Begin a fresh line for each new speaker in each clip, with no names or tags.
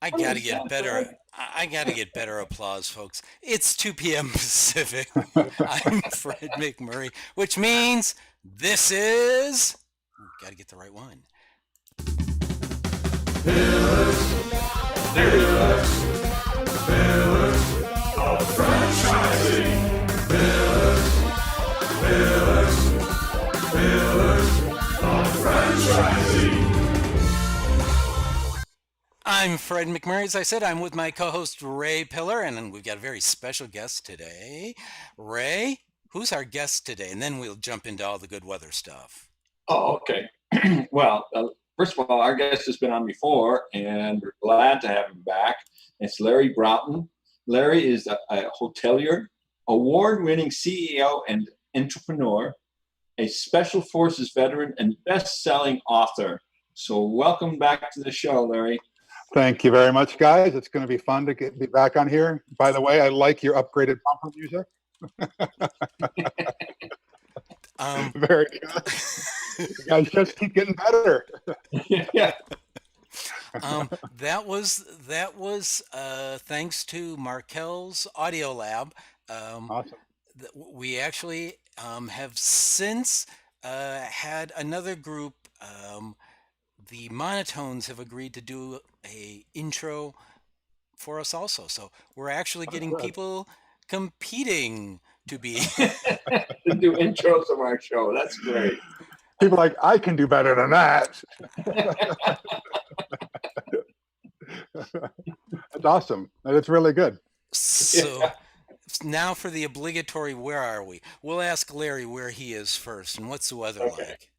I gotta get better. I gotta get better applause, folks. It's 2 p.m. Pacific. I'm Fred McMurray, which means this is. Gotta get the right one. I'm Fred McMurray. As I said, I'm with my co-host Ray Pillar, and we've got a very special guest today. Ray, who's our guest today? And then we'll jump into all the good weather stuff.
Oh, okay. Well, first of all, our guest has been on before, and we're glad to have him back. It's Larry Broughton. Larry is a hotelier, award-winning CEO and entrepreneur, a Special Forces veteran, and best-selling author. So welcome back to the show, Larry.
Thank you very much, guys. It's going to be fun to be back on here. By the way, I like your upgraded bumper music. Very good. You guys just keep getting better.
Yeah.
That was thanks to Markel's Audio Lab.
Awesome.
We actually have since had another group. The Monotones have agreed to do a intro for us also. So we're actually getting people competing to be
To do intros of our show. That's great.
People are like, I can do better than that. That's awesome. That's really good.
So now for the obligatory, where are we? We'll ask Larry where he is first and what's the weather like.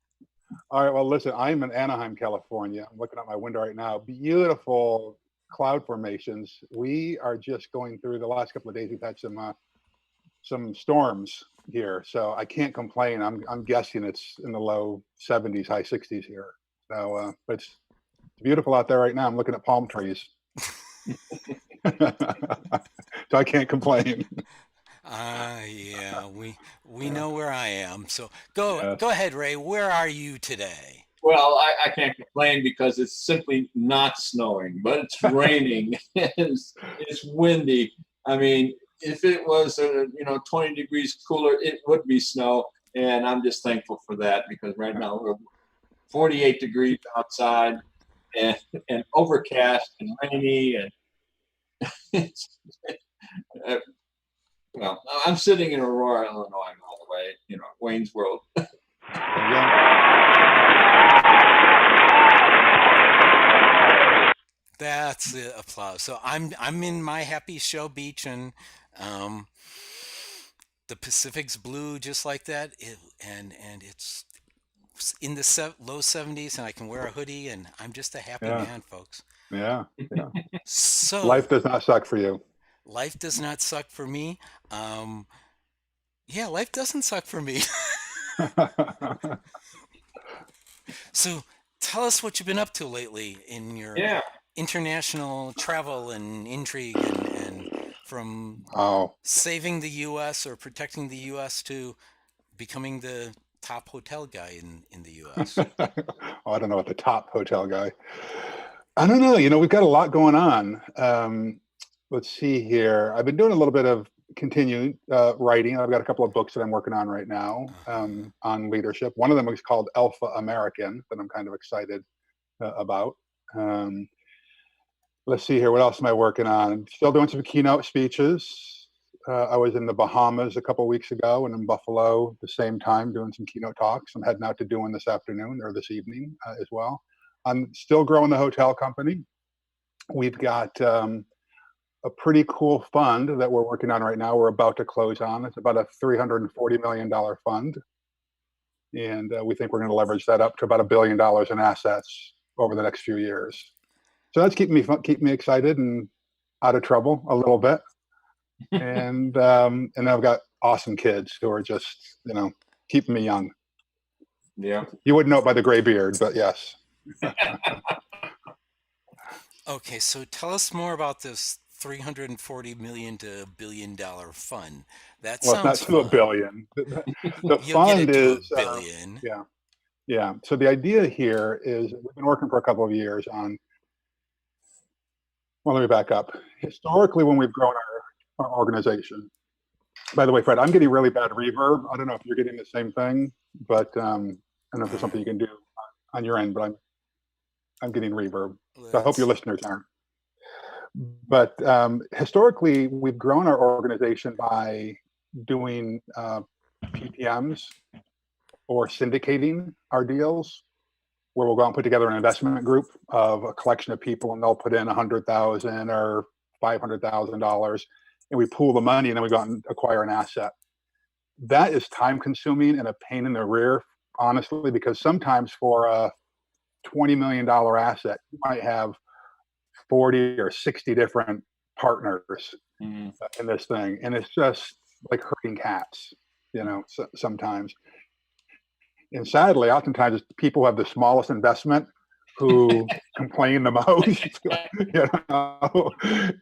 All right. Well, listen, I'm in Anaheim, California. I'm looking out my window right now. Beautiful cloud formations. We are just going through the last couple of days. We've had some storms here, so I can't complain. I'm guessing it's in the low 70s, high 60s here. So, but it's beautiful out there right now. I'm looking at palm trees, so I can't complain.
Yeah, we know where I am. So go ahead, Ray. Where are you today?
Well, I can't complain because it's simply not snowing, but it's raining. It's windy. I mean, if it was 20 degrees cooler, it would be snow, and I'm just thankful for that because right now we're 48 degrees outside and overcast and rainy, and it's, well, I'm sitting in Aurora, Illinois, all the way, Wayne's World.
That's the applause. So I'm in my happy show beach, and the Pacific's blue just like that, and it's in the low 70s, and I can wear a hoodie, and I'm just a happy man, folks.
Yeah.
So
life does not suck for you.
Life does not suck for me. Yeah, life doesn't suck for me. So tell us what you've been up to lately in your international travel and intrigue, and from saving the U.S. or protecting the U.S. to becoming the top hotel guy in the U.S.
I don't know what the top hotel guy. I don't know. We've got a lot going on. Let's see here. I've been doing a little bit of continued writing. I've got a couple of books that I'm working on right now on leadership. One of them is called Alpha American that I'm kind of excited about. Let's see here. What else am I working on? Still doing some keynote speeches. I was in the Bahamas a couple of weeks ago and in Buffalo at the same time doing some keynote talks. I'm heading out to do one this afternoon or this evening as well. I'm still growing the hotel company. We've got a pretty cool fund that we're working on right now. We're about to close on. It's about a $340 million fund. And we think we're going to leverage that up to about $1 billion in assets over the next few years. So that's keeping me excited and out of trouble a little bit. And I've got awesome kids who are just, keeping me young.
Yeah.
You wouldn't know it by the gray beard, but yes.
Okay, so tell us more about this $340 million to $1 billion fund. That sounds
it's not to $1 billion. The fund is
$1 billion.
Yeah. So the idea here is we've been working for a couple of years on Well, let me back up. Historically, when we've grown our organization, by the way, Fred, I'm getting really bad reverb. I don't know if you're getting the same thing, but I don't know if there's something you can do on your end, but I'm getting reverb. So I hope your listeners aren't. But historically, we've grown our organization by doing PPMs or syndicating our deals, where we'll go out and put together an investment group of a collection of people, and they'll put in $100,000 or $500,000, and we pool the money, and then we go out and acquire an asset. That is time consuming and a pain in the rear, honestly, because sometimes for a $20 million asset, you might have 40 or 60 different partners in this thing. And it's just like herding cats, sometimes. And sadly, oftentimes people who have the smallest investment who complain the most,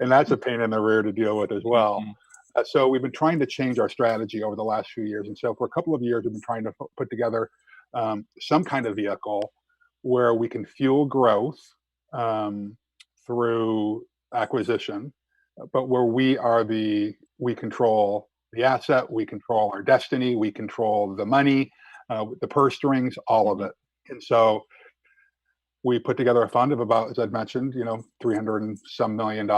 and that's a pain in the rear to deal with as well. So we've been trying to change our strategy over the last few years. And so for a couple of years, we've been trying to put together some kind of vehicle where we can fuel growth through acquisition, but where we control the asset, we control our destiny, we control the money, the purse strings, all of it. And so we put together a fund of about, as I'd mentioned, $300 and some million.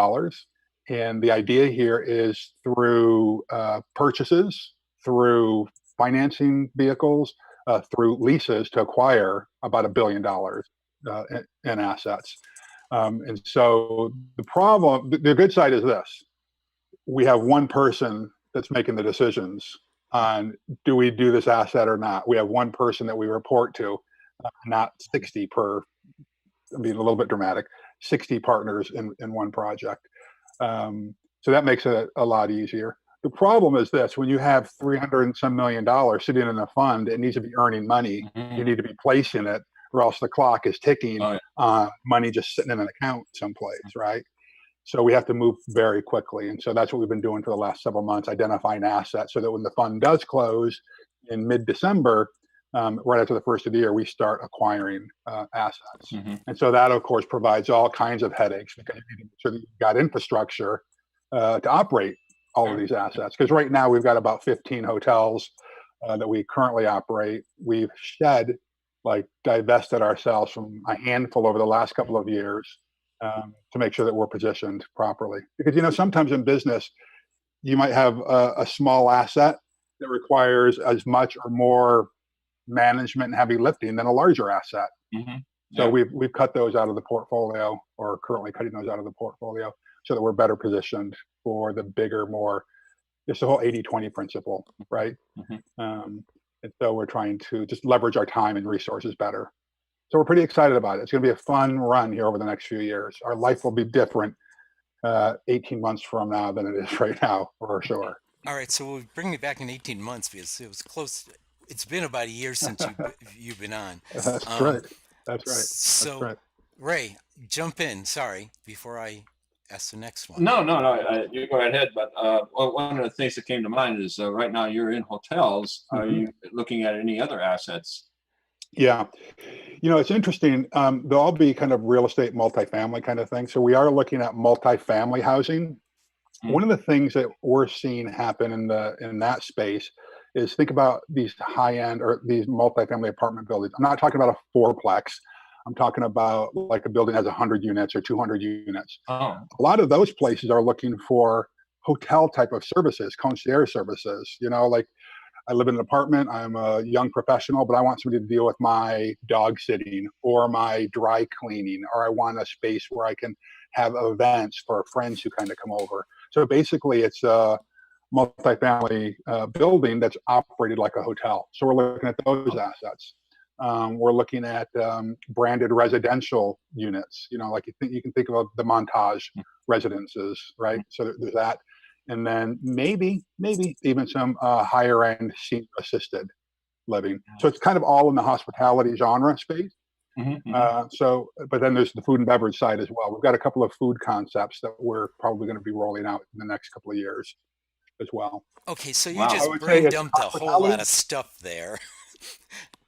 And the idea here is through purchases, through financing vehicles, through leases to acquire about $1 billion in assets. And so the good side is this: we have one person that's making the decisions on do we do this asset or not. We have one person that we report to, not 60 per. I'm being a little bit dramatic. 60 partners in one project. So that makes it a lot easier. The problem is this: when you have $300 and some million sitting in a fund, it needs to be earning money. You need to be placing it, or else the clock is ticking. Money just sitting in an account someplace, right? So we have to move very quickly. And so that's what we've been doing for the last several months, identifying assets so that when the fund does close in mid-December, right after the first of the year, we start acquiring assets. And so that, of course, provides all kinds of headaches because you need to make sure that you've got infrastructure to operate all of these assets. Because right now we've got about 15 hotels that we currently operate. We've divested ourselves from a handful over the last couple of years to make sure that we're positioned properly. Because, sometimes in business, you might have a small asset that requires as much or more management and heavy lifting than a larger asset. So we've cut those out of the portfolio, or currently cutting those out of the portfolio, so that we're better positioned for the bigger, more, it's the whole 80-20 principle, right? And so we're trying to just leverage our time and resources better. So we're pretty excited about it. It's going to be a fun run here over the next few years. Our life will be different 18 months from now than it is right now, for sure.
All right, so we'll bring me back in 18 months because it was close. It's been about a year since you've been on.
That's right. That's right.
So,
That's right.
Ray, jump in. Sorry, before I ask the next one.
No. You go ahead. But one of the things that came to mind is right now you're in hotels. Are you looking at any other assets?
Yeah. It's interesting. They'll all be kind of real estate, multifamily kind of thing. So we are looking at multifamily housing. One of the things that we're seeing happen in that space is, think about these high-end or these multifamily apartment buildings. I'm not talking about a fourplex. I'm talking about like a building has 100 units or 200 units. A lot of those places are looking for hotel type of services, concierge services. Like, I live in an apartment, I'm a young professional, but I want somebody to deal with my dog sitting or my dry cleaning, or I want a space where I can have events for friends who kind of come over. So basically it's a multifamily building that's operated like a hotel. So we're looking at those assets. We're looking at branded residential units, like you can think of the Montage residences, right? So there's that. And then maybe even some higher end senior assisted living. So it's kind of all in the hospitality genre space. But then there's the food and beverage side as well. We've got a couple of food concepts that we're probably going to be rolling out in the next couple of years as well.
Okay, so you just brain dumped a whole lot of stuff there.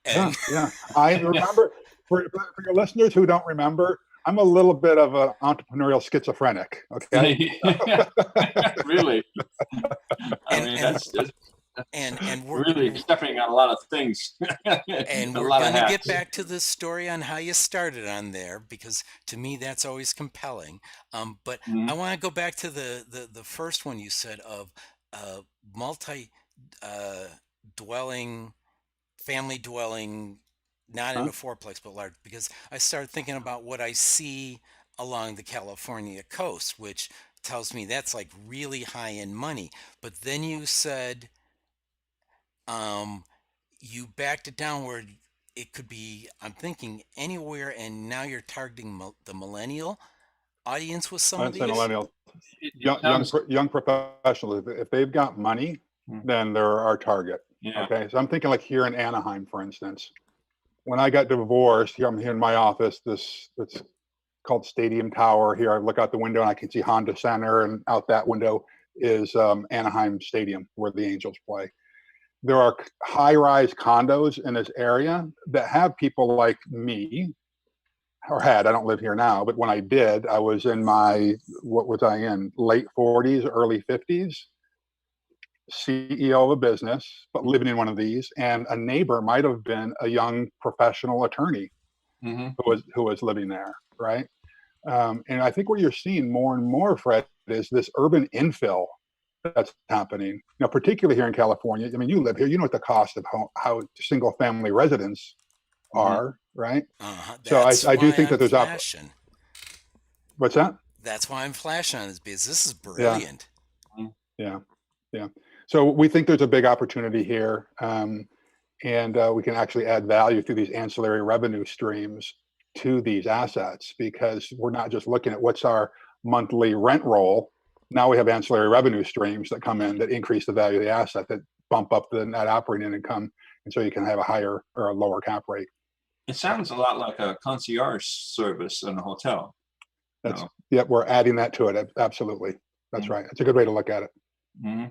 Yeah. I remember, for your listeners who don't remember, I'm a little bit of an entrepreneurial schizophrenic. Okay.
Really.
And we're
really stepping on a lot of things.
And we're going to get back to the story on how you started on there, because to me that's always compelling. But I want to go back to the first one you said of multi dwelling, family dwelling, not in a fourplex but large, because I started thinking about what I see along the California coast, which tells me that's like really high end money. But then you said you backed it down where it could be, I'm thinking, anywhere, and now you're targeting the millennial audience with some of these?
Millennials, young professionals. If they've got money, then they're our target.
Yeah.
Okay, so I'm thinking like here in Anaheim, for instance. When I got divorced, I'm here in my office, it's called Stadium Tower. Here I look out the window and I can see Honda Center, and out that window is Anaheim Stadium where the Angels play. There are high-rise condos in this area that have people like me, or had. I don't live here now, but when I did, I was in my, what was I in? Late 40s, early 50s, CEO of a business, but living in one of these, and a neighbor might have been a young professional attorney who was living there, right? And I think what you're seeing more and more, Fred, is this urban infill that's happening. Particularly here in California. I mean, you live here, you know what the cost of how single family residents are, right? So I do think that there's
flashing.
What's that?
That's why I'm flashing on this, because this is brilliant.
Yeah. So we think there's a big opportunity here, and we can actually add value through these ancillary revenue streams to these assets, because we're not just looking at what's our monthly rent roll. Now we have ancillary revenue streams that come in that increase the value of the asset, that bump up the net operating income, and so you can have a higher or a lower cap rate.
It sounds a lot like a concierge service in a hotel.
Yeah, we're adding that to it. Absolutely, that's right. It's a good way to look at it. Yeah.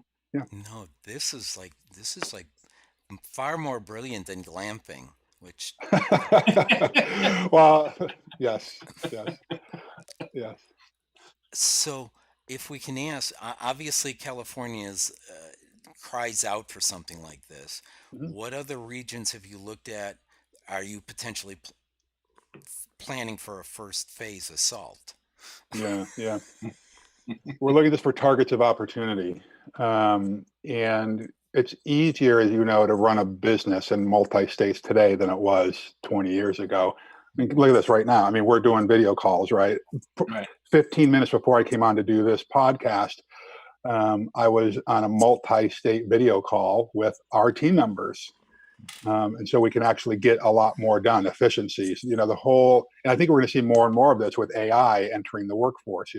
No, this is like far more brilliant than glamping, which.
Well, yes.
So, if we can ask, obviously California cries out for something like this. What other regions have you looked at? Are you potentially planning for a first phase assault?
Yeah. We're looking at this for targets of opportunity. And it's easier, as you know, to run a business in multi-states today than it was 20 years ago. I mean, look at this right now. I mean, we're doing video calls, right? 15 minutes before I came on to do this podcast, I was on a multi-state video call with our team members. And so we can actually get a lot more done, efficiencies, and I think we're going to see more and more of this with AI entering the workforce,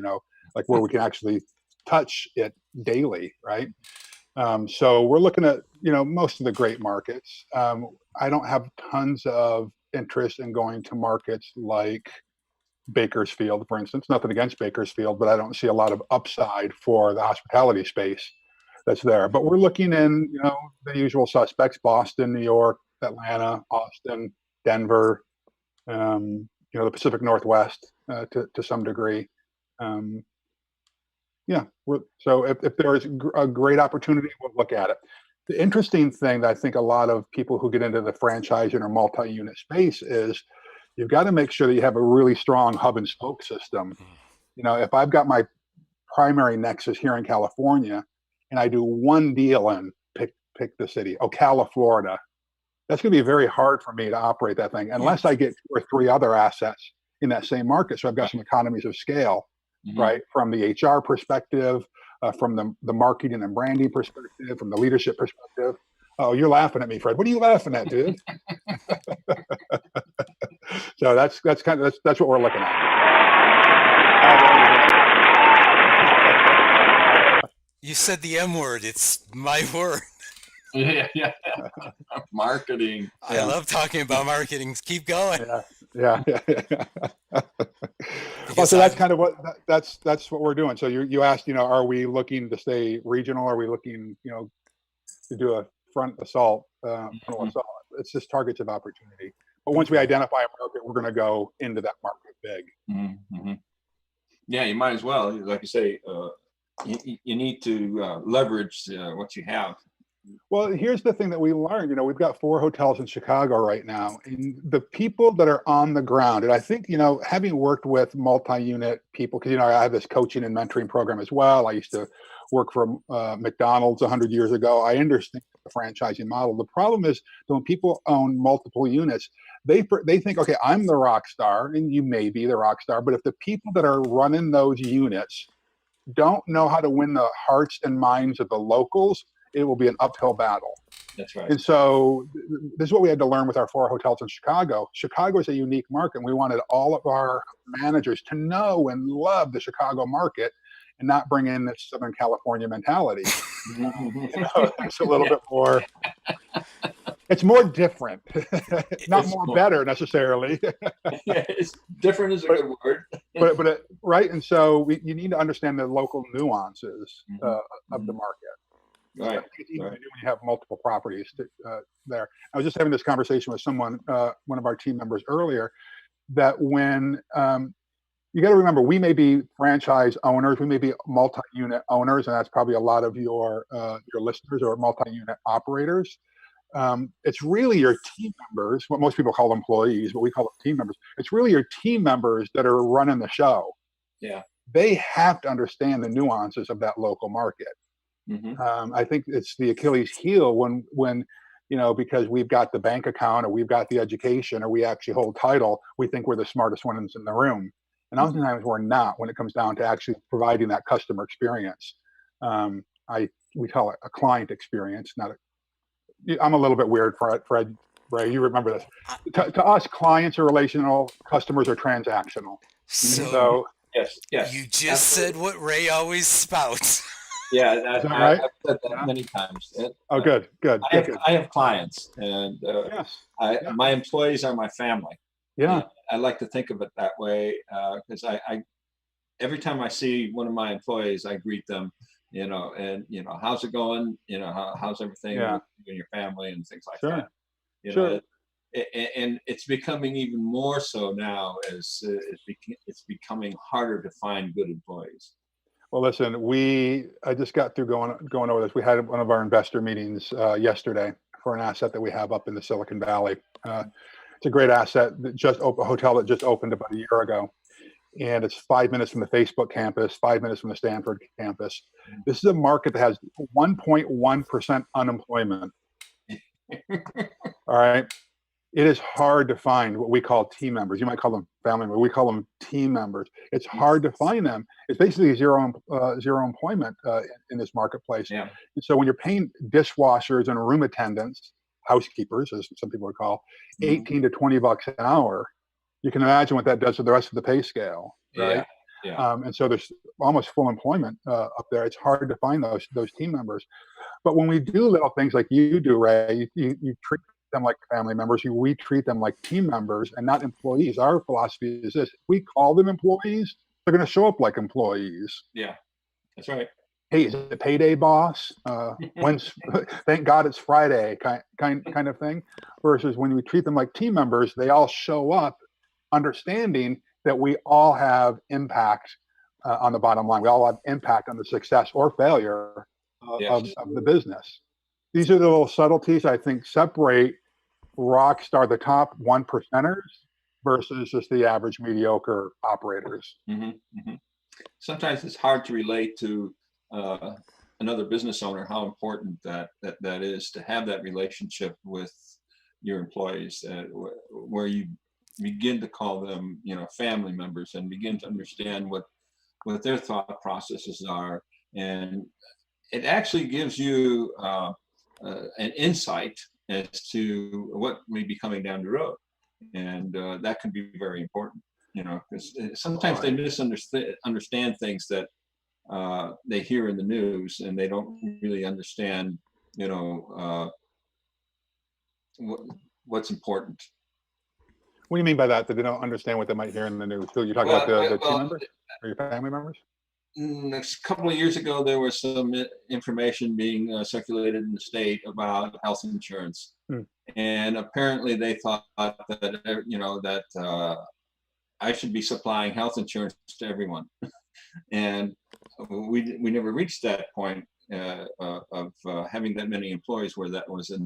like where we can actually touch it daily, right? So we're looking at, most of the great markets. I don't have tons of interest in going to markets like Bakersfield, for instance. Nothing against Bakersfield, but I don't see a lot of upside for the hospitality space that's there. But we're looking in, the usual suspects: Boston, New York, Atlanta, Austin, Denver, the Pacific Northwest to some degree. So if there is a great opportunity, we'll look at it. The interesting thing that I think a lot of people who get into the franchising or multi-unit space is you've got to make sure that you have a really strong hub and spoke system. If I've got my primary nexus here in California and I do one deal in pick the city, Ocala, Florida, that's going to be very hard for me to operate that thing unless I get 2 or 3 other assets in that same market. So I've got some economies of scale. Right, from the HR perspective, from the marketing and branding perspective, from the leadership perspective. Oh, you're laughing at me, Fred. What are you laughing at, dude? So that's what we're looking at.
You said the M word. It's my word.
Yeah. Marketing.
I love talking about marketing. Keep going.
Yeah. Well, so that's kind of that's what we're doing. So you asked, are we looking to stay regional? Are we looking, to do a frontal assault? It's just targets of opportunity. But once we identify a market, we're going to go into that market big.
Mm-hmm. Yeah, you might as well. Like you say, you need to leverage what you have.
Well, here's the thing that we learned. You know, we've got 4 hotels in Chicago right now, and the people that are on the ground, and I think, you know, having worked with multi-unit people, because, you know, I have this coaching and mentoring program as well. I used to work for McDonald's 100 years ago. I understand the franchising model. The problem is that when people own multiple units, they think, okay, I'm the rock star, and you may be the rock star, but if the people that are running those units don't know how to win the hearts and minds of the locals, it will be an uphill battle.
That's right.
And so this is what we had to learn with our 4 hotels in Chicago. Chicago is a unique market, and we wanted all of our managers to know and love the Chicago market and not bring in this Southern California mentality. You know, it's a little bit more, it's more different, not more better necessarily.
Yeah, it's different is a good word.
but right. And so you need to understand the local nuances of the market.
Right.
It's easy to do when you have multiple properties there. I was just having this conversation with someone, one of our team members earlier, that when you got to remember, we may be franchise owners, we may be multi-unit owners, and that's probably a lot of your listeners or multi-unit operators. It's really your team members, what most people call employees, but we call them team members. It's really your team members that are running the show.
Yeah.
They have to understand the nuances of that local market. I think it's the Achilles heel when, you know, because we've got the bank account or we've got the education or we actually hold title, we think we're the smartest ones in the room. And oftentimes we're not when it comes down to actually providing that customer experience. We call it a client experience, not I'm a little bit weird, Fred, Ray, you remember this. To us, clients are relational, customers are transactional.
So
yes.
You just said what Ray always spouts.
Yeah,
I've
said that many times.
Oh, good.
I have clients, and my employees are my family.
Yeah.
I like to think of it that way because I every time I see one of my employees, I greet them, you know, and you know, how's it going? You know, how's everything with you and your family and things like that. You know, and it's becoming even more so now as it's becoming harder to find good employees.
Well, listen, I just got through going over this. We had one of our investor meetings yesterday for an asset that we have up in the Silicon Valley. It's a great asset, a hotel that just opened about a year ago. And it's 5 minutes from the Facebook campus, 5 minutes from the Stanford campus. This is a market that has 1.1% unemployment. All right. It is hard to find what we call team members. You might call them family members. We call them team members. It's hard to find them. It's basically zero employment in this marketplace.
Yeah.
And so when you're paying dishwashers and room attendants, housekeepers, as some people would call, 18 to 20 bucks an hour, you can imagine what that does to the rest of the pay scale, right?
Yeah.
And so there's almost full employment up there. It's hard to find those team members. But when we do little things like you do, Ray, you treat them like family members. We treat them like team members and not employees. Our philosophy is this: if we call them employees, they're going to show up like employees.
Yeah, that's right.
Hey, is it payday, boss? When's thank God it's Friday, kind of thing. Versus when we treat them like team members, they all show up understanding that we all have impact on the bottom line. We all have impact on the success or failure of the business. These are the little subtleties I think separate rockstar, the top 1%ers, versus just the average mediocre operators.
Sometimes it's hard to relate to another business owner how important that is to have that relationship with your employees, where you begin to call them, you know, family members and begin to understand what their thought processes are, and it actually gives you an insight as to what may be coming down the road, and that can be very important, you know, because sometimes they misunderstand things that they hear in the news, and they don't really understand, you know, what's important.
What do you mean by that? That they don't understand what they might hear in the news? So you're talking about the team members or your family members?
A couple of years ago, there was some information being circulated in the state about health insurance, and apparently they thought that, you know, that I should be supplying health insurance to everyone. And we never reached that point of having that many employees where that was a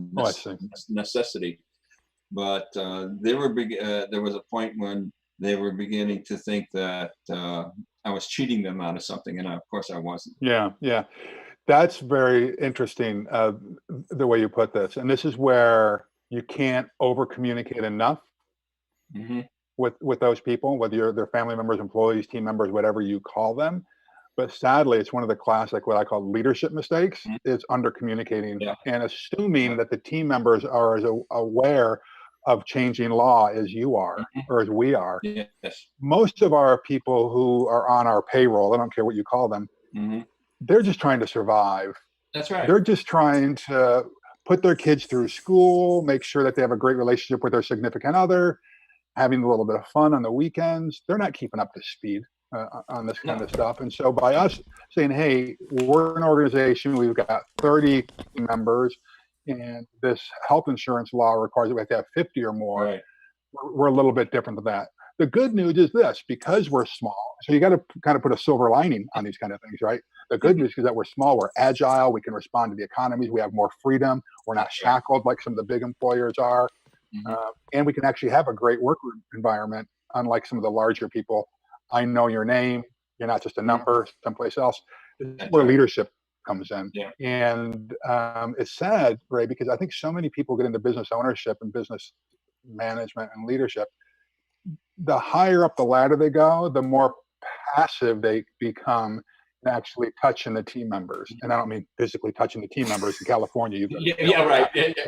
necessity. But there was a point when they were beginning to think that I was cheating them out of something, and of course I wasn't.
Yeah, yeah. That's very interesting, the way you put this. And this is where you can't over communicate enough
Mm-hmm.
with those people, whether they're family members, employees, team members, whatever you call them. But sadly, it's one of the classic, what I call leadership mistakes, is under communicating and assuming that the team members are as aware of changing law as you are or as we are.
Yes.
Most of our people who are on our payroll, I don't care what you call them, they're just trying to survive.
That's right.
They're just trying to put their kids through school, make sure that they have a great relationship with their significant other, having a little bit of fun on the weekends. They're not keeping up to speed on this kind of stuff. And so by us saying, hey, we're an organization, we've got 30 members, and this health insurance law requires that we have to have 50 or more,
right.
We're a little bit different than that. The good news is this, because we're small, so you got to kind of put a silver lining on these kind of things, right? The good news is that we're small, we're agile, we can respond to the economies, we have more freedom, we're not shackled like some of the big employers are, and we can actually have a great work environment, unlike some of the larger people. I know your name, you're not just a number someplace else. This is where leadership comes in.
Yeah.
And it's sad, Ray, because I think so many people get into business ownership and business management and leadership. The higher up the ladder they go, the more passive they become in actually touching the team members. And I don't mean physically touching the team members in California.
Right. You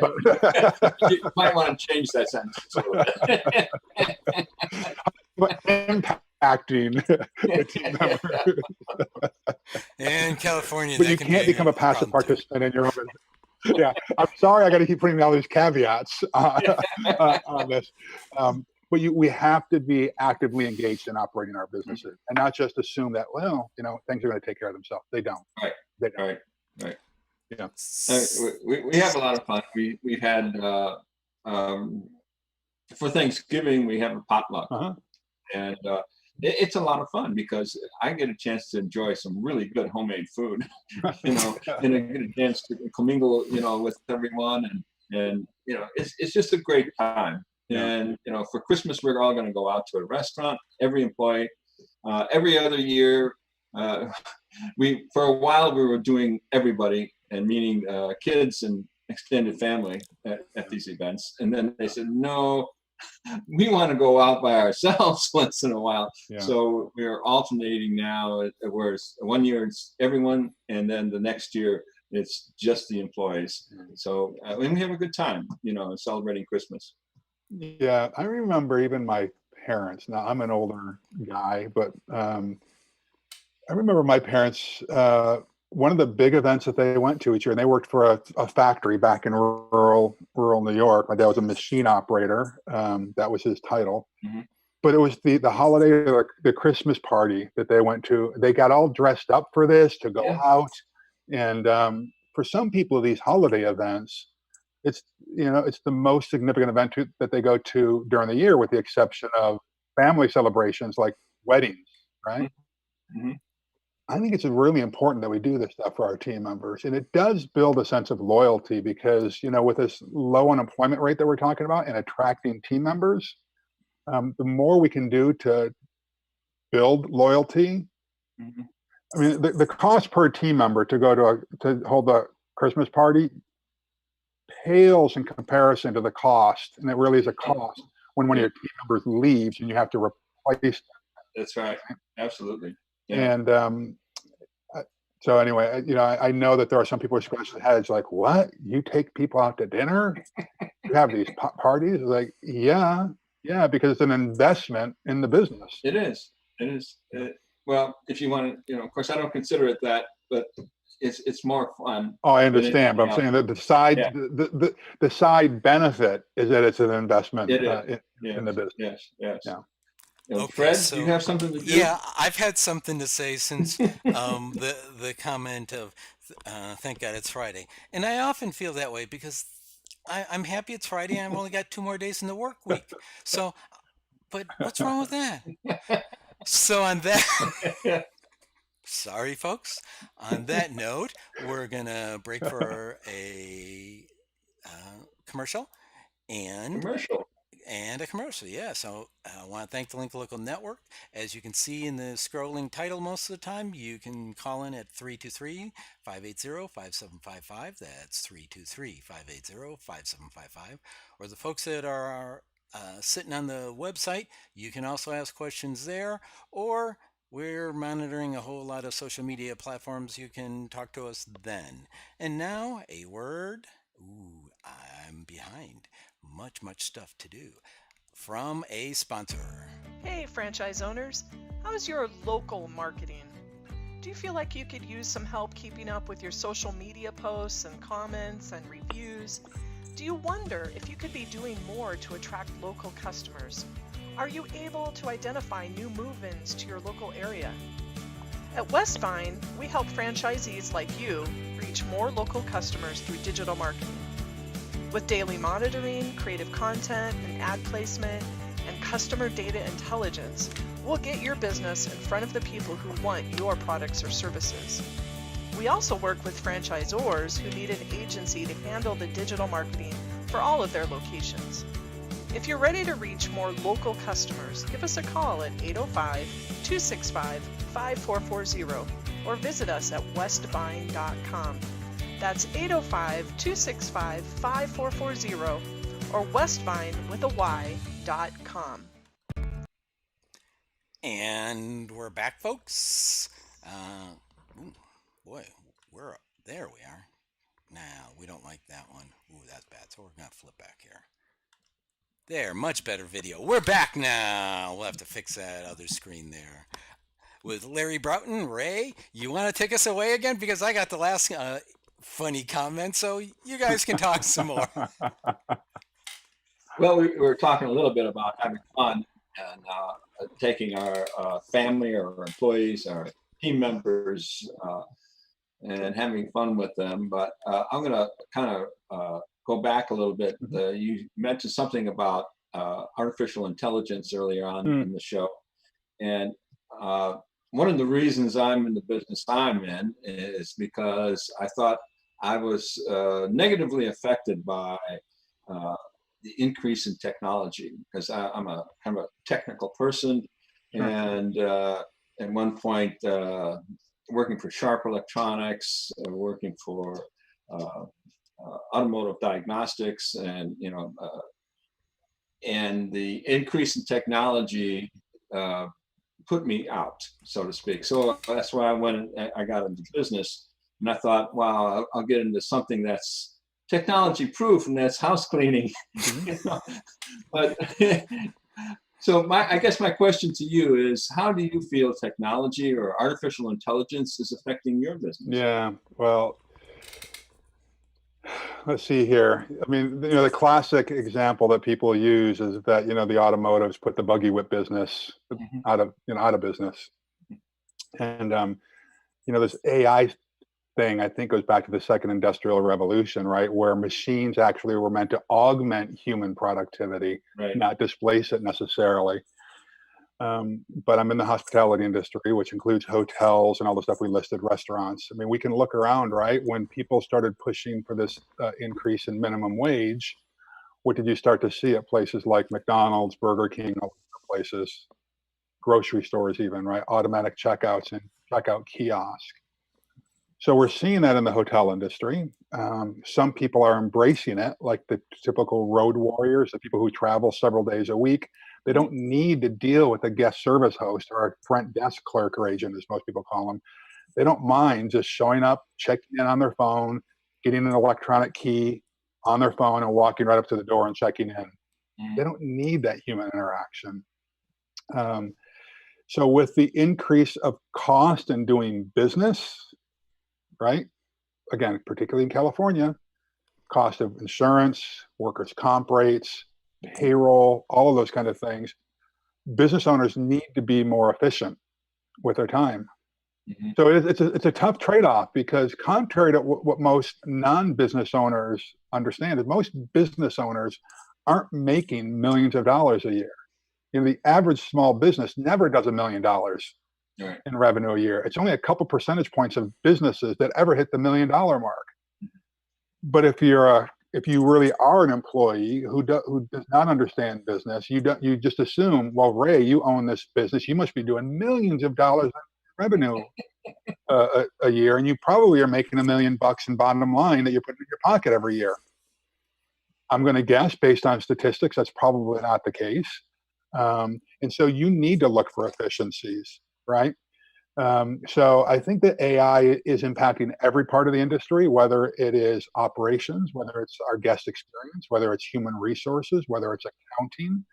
might want to change that sentence a little bit.
But impacting the team members.
In California,
but you can't become a passive participant in your own business. Yeah, I'm sorry, I got to keep putting all these caveats on this. But we have to be actively engaged in operating our businesses, and not just assume that, well, things are going to take care of themselves. They don't.
Right.
They don't.
Right.
Yeah.
We have a lot of fun. We've had for Thanksgiving we have a potluck, and it's a lot of fun because I get a chance to enjoy some really good homemade food, and I get a chance to commingle, with everyone, and it's just a great time. And for Christmas, we're all going to go out to a restaurant. Every employee, every other year, for a while we were doing everybody and meeting kids and extended family at these events. And then they said, no, we want to go out by ourselves once in a while. Yeah. So we're alternating now. Whereas one year it's everyone, and then the next year it's just the employees. So and we have a good time, celebrating Christmas.
Yeah, I remember even my parents. Now I'm an older guy, but I remember my parents. One of the big events that they went to each year, and they worked for a factory back in rural New York. My dad was a machine operator. That was his title. But it was the holiday, the Christmas party that they went to. They got all dressed up for this to go out. And for some people, these holiday events, it's the most significant event that they go to during the year, with the exception of family celebrations like weddings, right? I think it's really important that we do this stuff for our team members, and it does build a sense of loyalty because with this low unemployment rate that we're talking about and attracting team members, the more we can do to build loyalty. I mean, the cost per team member to go to hold a Christmas party pales in comparison to the cost, and it really is a cost when one of your team members leaves and you have to replace them.
That's right. Absolutely.
Yeah. And so anyway, I know that there are some people who scratch their heads like, what? You take people out to dinner? You have these parties? Like, yeah, because it's an investment in the business.
It is. Well, if you want to, of course, I don't consider it that, but it's more fun.
Oh, I understand, but I'm saying that the side benefit is that it's an investment in the business.
Yes.
Yeah.
Okay, Fred, do you have something to do?
Yeah, I've had something to say since the comment of thank God it's Friday. And I often feel that way because I'm happy it's Friday and I've only got 2 more days in the work week. So But what's wrong with that? So on that, sorry folks, on that note, we're gonna break for a commercial and
Commercial.
a commercial. Yeah, so I want to thank the Link Local Network. As you can see in the scrolling title most of the time, you can call in at 323-580-5755. That's 323-580-5755. Or the folks that are sitting on the website, you can also ask questions there. Or we're monitoring a whole lot of social media platforms. You can talk to us then. And now a word. Ooh, I'm behind. Much stuff to do. From a sponsor.
Hey, franchise owners. How's your local marketing? Do you feel like you could use some help keeping up with your social media posts and comments and reviews? Do you wonder if you could be doing more to attract local customers? Are you able to identify new move-ins to your local area? At Westvyne, we help franchisees like you reach more local customers through digital marketing. With daily monitoring, creative content, and ad placement, and customer data intelligence, we'll get your business in front of the people who want your products or services. We also work with franchisors who need an agency to handle the digital marketing for all of their locations. If you're ready to reach more local customers, give us a call at 805-265-5440 or visit us at westvyne.com. That's 805-265-5440 or westvyne with a y.com.
And we're back, folks. Boy, there we are. Now, we don't like that one. Ooh, that's bad. So we're going to flip back here. There, much better video. We're back now. We'll have to fix that other screen there. With Larry Broughton. Ray, you want to take us away again? Because I got the last funny comment, so you guys can talk some more.
Well, we were talking a little bit about having fun and taking our family, our employees, our team members, and having fun with them. But I'm going to kind of go back a little bit. You mentioned something about artificial intelligence earlier on in the show. And one of the reasons I'm in the business I'm in is because I thought I was negatively affected by the increase in technology, because I'm a kind of a technical person, and at one point working for Sharp Electronics, working for automotive diagnostics, and and the increase in technology put me out, so to speak. So that's why I got into business, and I thought, wow, I'll get into something that's technology proof, and that's house cleaning. But so I guess my question to you is, how do you feel technology or artificial intelligence is affecting your business?
Yeah, well, let's see here. I mean, the classic example that people use is that, the automotives put the buggy whip business out of business. And, this AI thing, I think, goes back to the second industrial revolution, right? Where machines actually were meant to augment human productivity,
right,
not displace it necessarily. But I'm in the hospitality industry, which includes hotels and all the stuff we listed, restaurants. I mean, we can look around, right? When people started pushing for this increase in minimum wage, what did you start to see at places like McDonald's, Burger King, all other places, grocery stores even, right? Automatic checkouts and checkout kiosk. So we're seeing that in the hotel industry. Some people are embracing it, like the typical road warriors, the people who travel several days a week. They don't need to deal with a guest service host or a front desk clerk or agent, as most people call them. They don't mind just showing up, checking in on their phone, getting an electronic key on their phone and walking right up to the door and checking in. They don't need that human interaction. So with the increase of cost in doing business, right? Again, particularly in California, cost of insurance, workers' comp rates, payroll, all of those kind of things. Business owners need to be more efficient with their time. So it's a tough trade-off, because contrary to what most non-business owners understand, is most business owners aren't making millions of dollars a year. The average small business never does $1 million
Right.
in revenue a year. It's only a couple percentage points of businesses that ever hit the $1 million mark. But if you really are an employee who does not understand business, you just assume, well, Ray, you own this business, you must be doing millions of dollars in revenue a year, and you probably are making $1 million in bottom line that you're putting in your pocket every year. I'm going to guess, based on statistics, that's probably not the case. And so you need to look for efficiencies, right? So I think that AI is impacting every part of the industry, whether it is operations, whether it's our guest experience, whether it's human resources, whether it's accounting.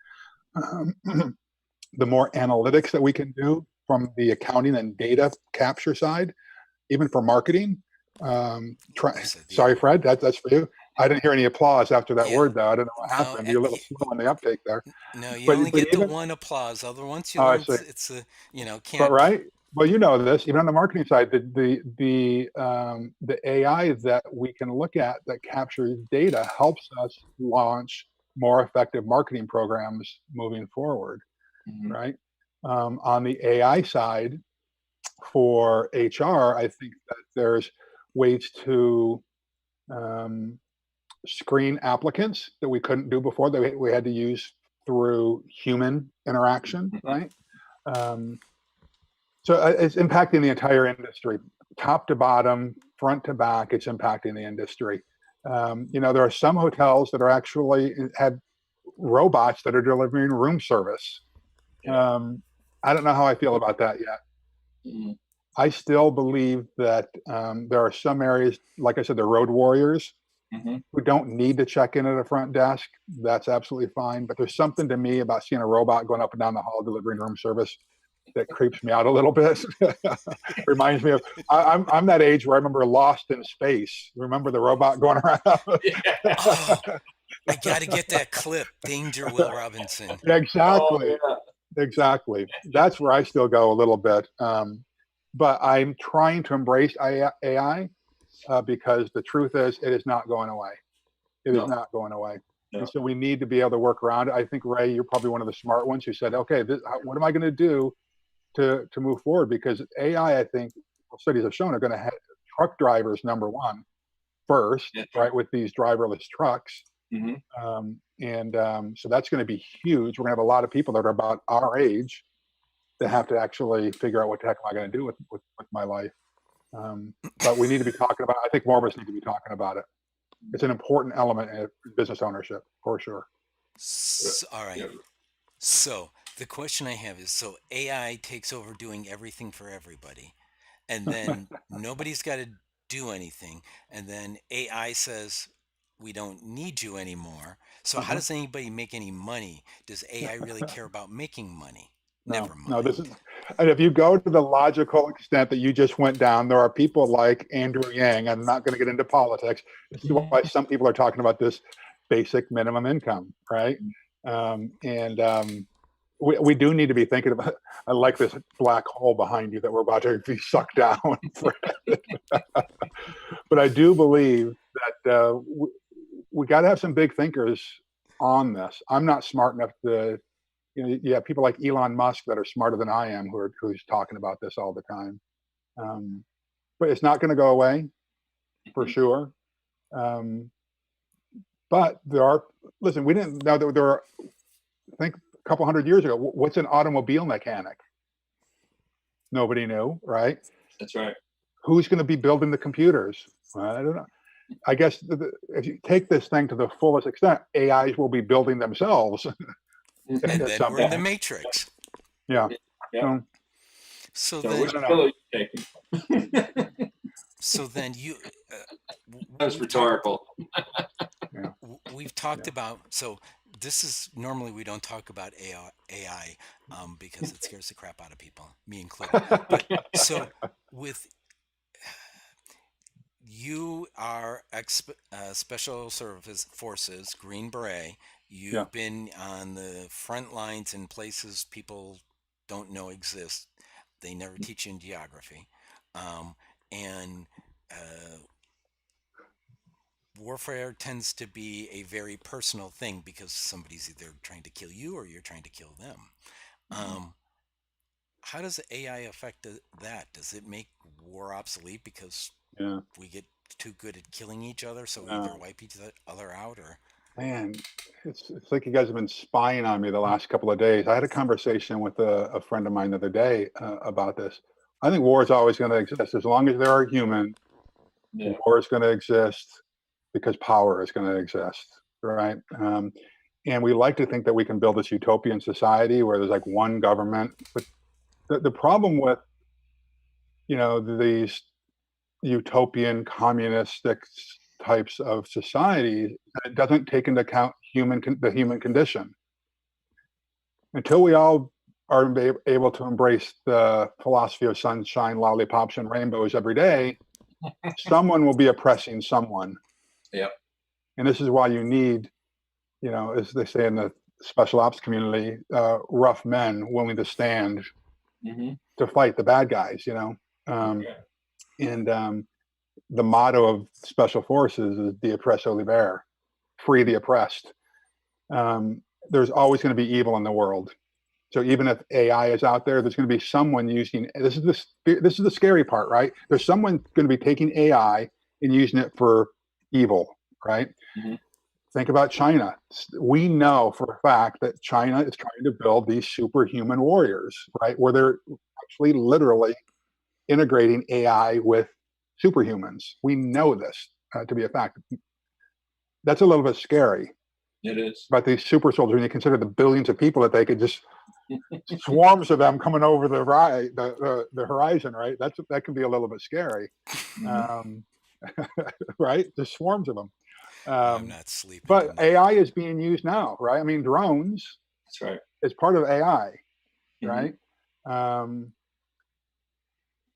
The more analytics that we can do from the accounting and data capture side, even for marketing. Sorry, Fred, that's for you. I didn't hear any applause after that word, though. I don't know what happened. You're a little slow on the uptake there.
No, you only get the one applause. Other ones, you learn, it's a, can't.
But right. Well, you know this. Even on the marketing side, the AI that we can look at that captures data helps us launch more effective marketing programs moving forward. Mm-hmm. Right. On the AI side, for HR, I think that there's ways to screen applicants that we couldn't do before, that we had to use through human interaction, right? So it's impacting the entire industry, top to bottom, front to back. It's impacting the industry. There are some hotels that are actually have robots that are delivering room service. I don't know how I feel about that yet. Mm-hmm. I still believe that there are some areas, like I said, the road warriors, mm-hmm. who don't need to check in at a front desk. That's absolutely fine. But there's something to me about seeing a robot going up and down the hall delivering room service that creeps me out a little bit. Reminds me of, I'm that age where I remember Lost in Space. Remember the robot going around?
Oh, I got to get that clip. Danger, Will Robinson.
Exactly. Oh, yeah. Exactly. That's where I still go a little bit. But I'm trying to embrace AI because the truth is it is not going away. It is not going away. No. And so we need to be able to work around it. I think, Ray, you're probably one of the smart ones who said, okay, what am I going to do to move forward? Because AI, I think studies have shown, are going to have truck drivers, number one, first, right, with these driverless trucks. Mm-hmm. So that's going to be huge. We're going to have a lot of people that are about our age that have to actually figure out what the heck am I going to do with my life. But we need to be talking about, I think more of us need to be talking about it. It's an important element in business ownership, for sure.
All right. So the question I have is, so AI takes over doing everything for everybody, and then nobody's got to do anything. And then AI says, we don't need you anymore. So how does anybody make any money? Does AI really care about making money? Never mind.
No, this is, and if you go to the logical extent that you just went down, there are people like Andrew Yang. I'm not going to get into politics. This is why some people are talking about this basic minimum income, right? We do need to be thinking about. I like this black hole behind you that we're about to be sucked down. But I do believe that we got to have some big thinkers on this. I'm not smart enough to. You have people like Elon Musk that are smarter than I am who's talking about this all the time. But it's not going to go away, for sure. But there are, listen, we didn't know that there were, I think a couple hundred years ago, what's an automobile mechanic? Nobody knew, right?
That's right.
Who's going to be building the computers? I don't know. I guess if you take this thing to the fullest extent, AIs will be building themselves.
And then we're in the Matrix.
Yeah.
So
then,
so then you.
That's rhetorical.
We've talked about, so this is, normally we don't talk about AI because it scares the crap out of people, me included. But so with, you are Special Service Forces, Green Beret. You've been on the front lines in places people don't know exist. They never teach you in geography. warfare tends to be a very personal thing because somebody's either trying to kill you or you're trying to kill them. Um, how does AI affect that? Does it make war obsolete because
Yeah.
we get too good at killing each other, so we either
No.
wipe each other out or?
Man, it's like you guys have been spying on me the last couple of days. I had a conversation with a friend of mine the other day about this. I think war is always going to exist as long as there are humans.
Yeah.
War is going to exist because power is going to exist, right? And we like to think that we can build this utopian society where there's like one government, but the problem with these utopian communistic types of societies, it doesn't take into account the human condition. Until we all are able to embrace the philosophy of sunshine, lollipops, and rainbows every day, someone will be oppressing someone.
Yep.
And this is why you need, as they say in the special ops community, rough men willing to stand to fight the bad guys, And the motto of special forces is "De oppresso libere," free the oppressed. There's always going to be evil in the world. So even if AI is out there, there's going to be someone using this is the scary part, right? There's someone going to be taking AI and using it for evil, right? Think about China. We know for a fact that China is trying to build these superhuman warriors, right? Where they're actually literally integrating AI with superhumans. We know this to be a fact. That's a little bit scary.
It is.
About these super soldiers, when you consider the billions of people that they could just swarms of them coming over the horizon, right? That can be a little bit scary, right? Just swarms of them.
I'm not sleeping.
But AI is being used now, right? I mean, drones.
That's right.
Is part of AI, right?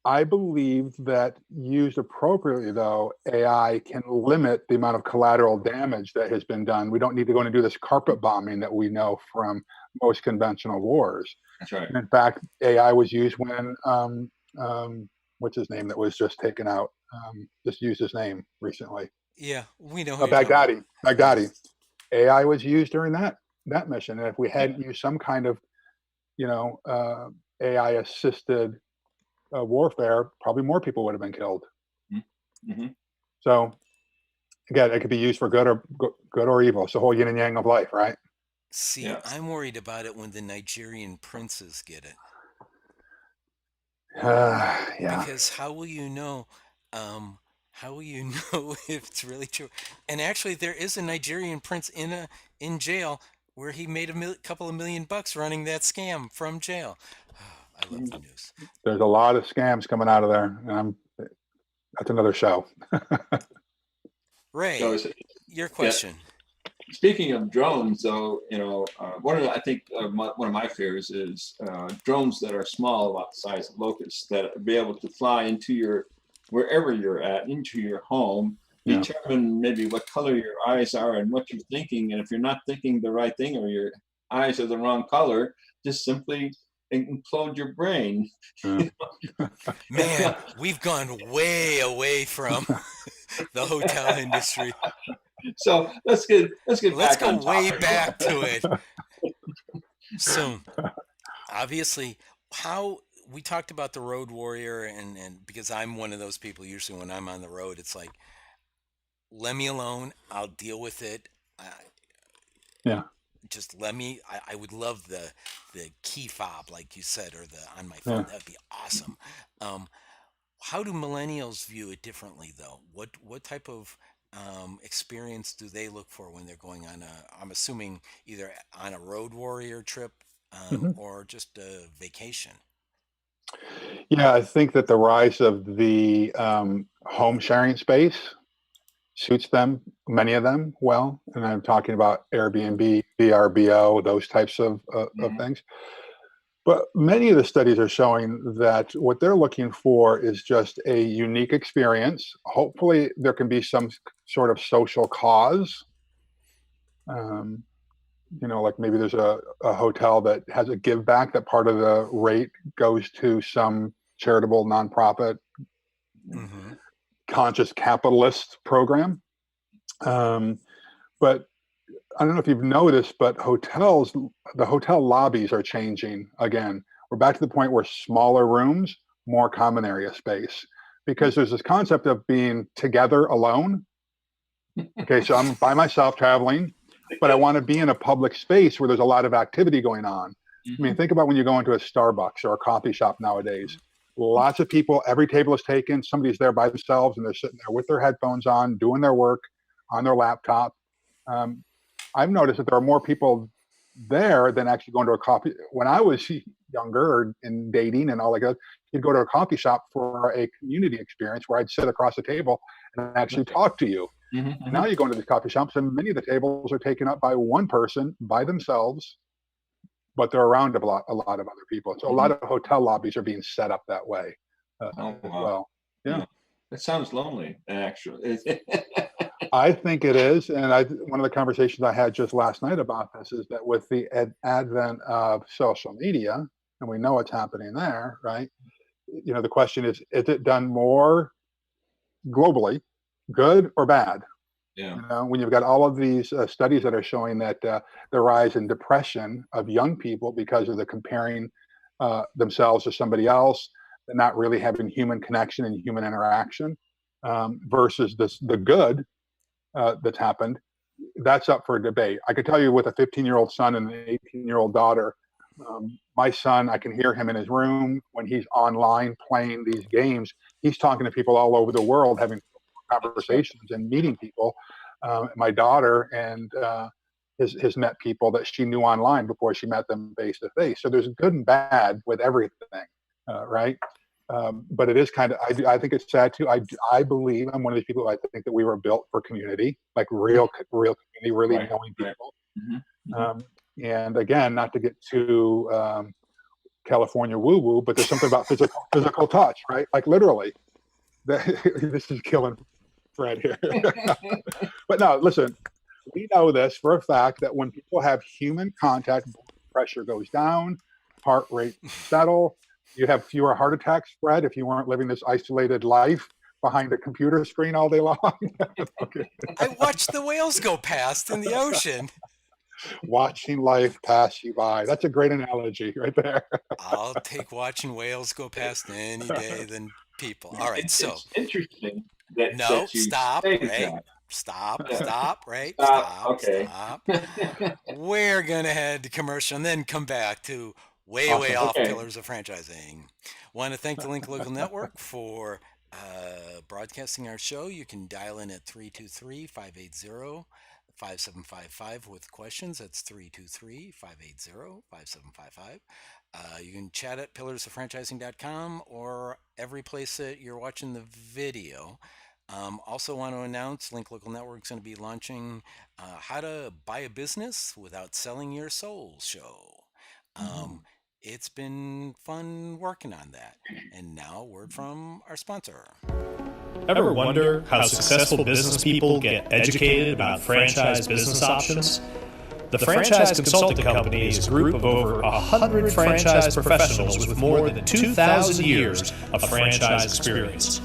I believe that used appropriately, though, AI can limit the amount of collateral damage that has been done. We don't need to go and do this carpet bombing that we know from most conventional wars.
That's right.
And in fact, AI was used when, what's his name that was just taken out? Just used his name recently.
Yeah, we know.
Baghdadi. AI was used during that mission. And if we hadn't used some kind of, AI-assisted warfare, probably more people would have been killed. So again, it could be used for good or evil. It's the whole yin and yang of life, right?
See, I'm worried about it when the Nigerian princes get it.
Yeah.
Because how will you know? How will you know if it's really true? And actually, there is a Nigerian prince in jail where he made couple of $1 million running that scam from jail. I love the news.
There's a lot of scams coming out of there, and that's another show.
Ray, your question.
Yeah. Speaking of drones, though, one of my fears is drones that are small, about the size of locusts, that be able to fly into wherever you're at, into your home, determine maybe what color your eyes are and what you're thinking, and if you're not thinking the right thing or your eyes are the wrong color, just simply implode your brain.
Man, we've gone way away from the hotel industry.
So let's go
way back to it. So obviously, how we talked about the road warrior, and because I'm one of those people, usually when I'm on the road, it's like, let me alone, I'll deal with it. Just let me. I would love the key fob, like you said, or the on my phone. That'd be awesome. How do millennials view it differently, though? What type of experience do they look for when they're going on I'm assuming either on a road warrior trip or just a vacation?
Yeah, I think that the rise of the home sharing space suits them, many of them, well. And I'm talking about Airbnb, VRBO, those types of things. But many of the studies are showing that what they're looking for is just a unique experience. Hopefully, there can be some sort of social cause. Like maybe there's a hotel that has a give back, that part of the rate goes to some charitable nonprofit, conscious capitalist program. But I don't know if you've noticed, but the hotel lobbies are changing again. We're back to the point where smaller rooms, more common area space, because there's this concept of being together alone. Okay, so I'm by myself traveling, but I want to be in a public space where there's a lot of activity going on. I mean, think about when you go into a Starbucks or a coffee shop nowadays. Lots of people, every table is taken, somebody's there by themselves, and they're sitting there with their headphones on, doing their work on their laptop. I've noticed that there are more people there than actually going to a coffee. When I was younger or in dating and all that, you'd go to a coffee shop for a community experience where I'd sit across the table and actually talk to you. And now you go into these coffee shops and many of the tables are taken up by one person by themselves, but they're around a lot of other people. So a lot of hotel lobbies are being set up that way as well. Yeah.
It sounds lonely, actually.
I think it is. And one of the conversations I had just last night about this is that with the advent of social media, and we know what's happening there, right? The question is it done more globally, good or bad?
Yeah.
When you've got all of these studies that are showing that the rise in depression of young people because of the comparing themselves to somebody else, and not really having human connection and human interaction, versus the good that's happened, that's up for debate. I could tell you with a 15-year-old son and an 18-year-old daughter, my son, I can hear him in his room when he's online playing these games. He's talking to people all over the world, having conversations and meeting people. My daughter and has met people that she knew online before she met them face to face. So there's good and bad with everything, right? But it is kind of, I think it's sad too. I believe I'm one of these people. I think that we were built for community, like real community, really knowing people. And again, not to get too California woo-woo, but there's something about physical touch, right? Like literally, this is killing Fred here. But no, listen, we know this for a fact that when people have human contact, blood pressure goes down, heart rate settle. You have fewer heart attacks, Fred, if you weren't living this isolated life behind a computer screen all day long. Okay.
I watched the whales go past in the ocean.
Watching life pass you by. That's a great analogy right there.
I'll take watching whales go past any day than people. All right, so
it's interesting
stop, We're gonna head to commercial and then come back to way off pillars of franchising. Want to thank the Link Local Network for broadcasting our show. You can dial in at 323-580-5755 with questions. That's 323-580-5755. You can chat at pillarsoffranchising.com or every place that you're watching the video. Also want to announce Link Local Network is going to be launching How to Buy a Business Without Selling Your Soul show. It's been fun working on that. And now, a word from our sponsor.
Ever wonder how successful business people get educated about franchise business options? The Franchise Consulting Company is a group of over 100 franchise professionals with more than 2,000 years of franchise experience.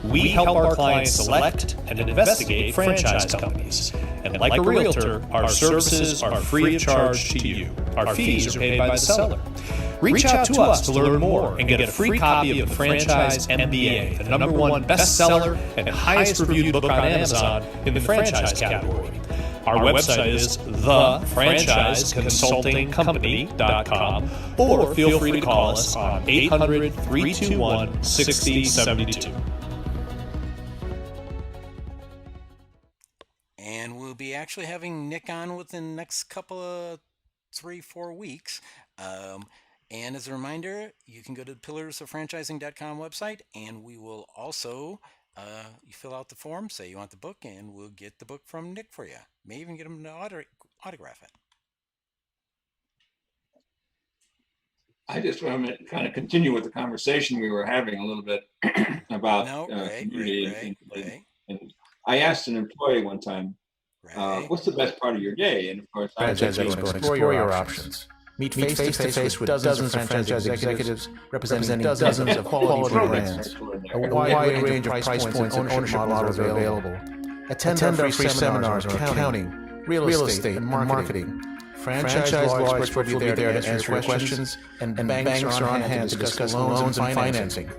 We help our clients select and investigate franchise companies. And like a realtor, our services are free of charge to you. Our fees are paid by the seller. Reach out to us to learn more and get a free copy of the Franchise MBA, the #1 bestseller and highest reviewed book on Amazon in the franchise category. Our website is thefranchiseconsultingcompany.com, or feel free to call us on 800-321-6072.
And we'll be actually having Nick on within the next couple of 3-4 weeks. And as a reminder, you can go to the pillarsoffranchising.com website, and we will also, you fill out the form, say you want the book, and we'll get the book from Nick for you. May even get him to autograph it.
I just want to kind of continue with the conversation we were having a little bit about community. And I asked an employee one time, what's the best part of your day? And of course,
explore your options. Meet face-to-face with dozens of franchise executives representing dozens of quality brands. A wide range of price points and ownership models are available. Attend our free seminars on accounting, real estate, and marketing. Franchise law experts will be there to answer your questions, and banks are on hand to discuss loans and financing.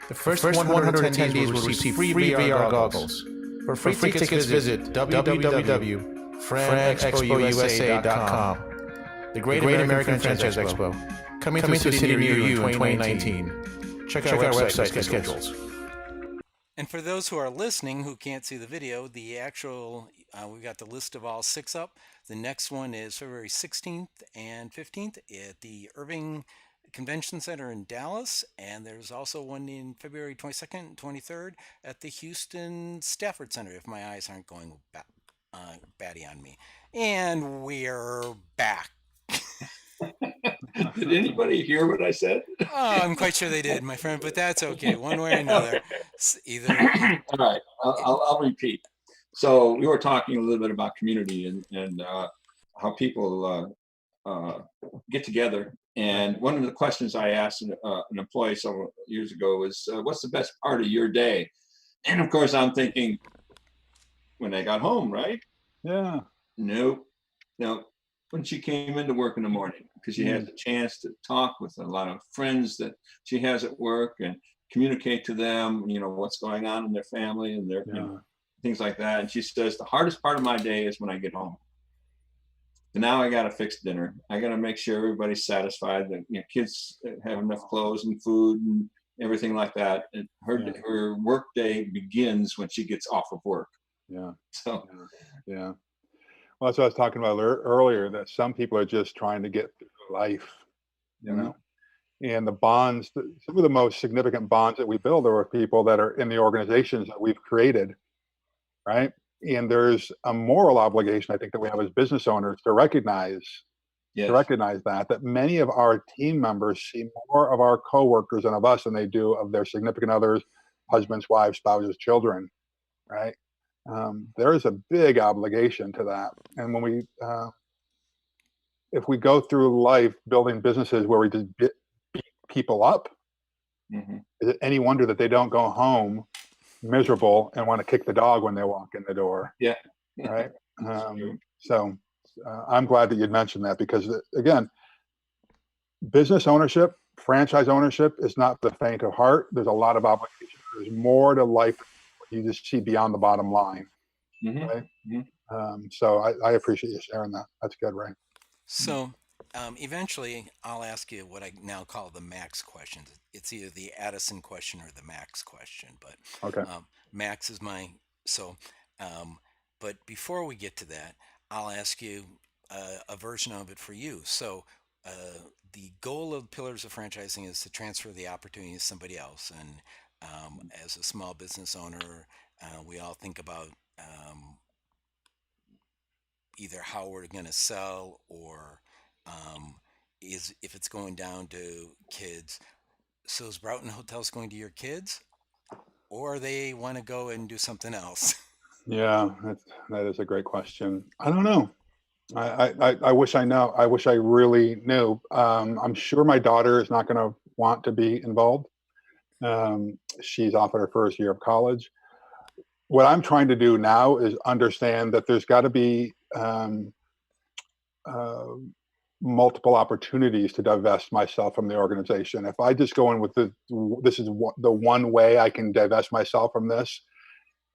The first 100 attendees will receive free VR goggles. For free tickets, visit www.franexpousa.com. The Great American Franchise Expo, coming to a city near you in 2019. Check out our website schedules.
And for those who are listening who can't see the video, the actual, we've got the list of all 6 up. The next one is February 16th and 15th at the Irving Convention Center in Dallas. And there's also one in February 22nd and 23rd at the Houston Stafford Center, if my eyes aren't going batty on me. And we're back.
Did anybody hear what I said?
Oh, I'm quite sure they did, my friend, but that's okay. One way or another. Either.
All right, I'll repeat. So we were talking a little bit about community and how people get together. And one of the questions I asked an employee several years ago was, what's the best part of your day? And of course, I'm thinking, when I got home, right?
Yeah.
No. When she came into work in the morning, because she has a chance to talk with a lot of friends that she has at work and communicate to them, what's going on in their family and their things like that. And she says, the hardest part of my day is when I get home. And now I got to fix dinner. I got to make sure everybody's satisfied, that kids have enough clothes and food and everything like that. And her work day begins when she gets off of work.
Yeah.
So.
Yeah. Well, that's what I was talking about earlier, that some people are just trying to get through life, and the bonds, some of the most significant bonds that we build are with people that are in the organizations that we've created, right? And there's a moral obligation, I think, that we have as business owners to recognize that many of our team members see more of our coworkers and of us than they do of their significant others, husbands, wives, spouses, children, right? There is a big obligation to that. And when we, if we go through life building businesses where we just beat people up, is it any wonder that they don't go home miserable and want to kick the dog when they walk in the door?
Yeah.
Right. So I'm glad that you'd mentioned that, because again, business ownership, franchise ownership is not the faint of heart. There's a lot of obligation. There's more to life. You just see beyond the bottom line. Right? So I appreciate you sharing that. That's good, Ray.
So eventually I'll ask you what I now call the Max questions. It's either the Addison question or the Max question, but Max is but before we get to that, I'll ask you a version of it for you. So the goal of Pillars of Franchising is to transfer the opportunity to somebody else. And as a small business owner, we all think about either how we're going to sell or if it's going down to kids. So is Broughton Hotels going to your kids, or they want to go and do something else?
Yeah, that is a great question. I don't know. I wish I know. I wish I really knew. I'm sure my daughter is not going to want to be involved. She's off at her first year of college. What I'm trying to do now is understand that there's got to be multiple opportunities to divest myself from the organization. If I just go in with this is the one way I can divest myself from this,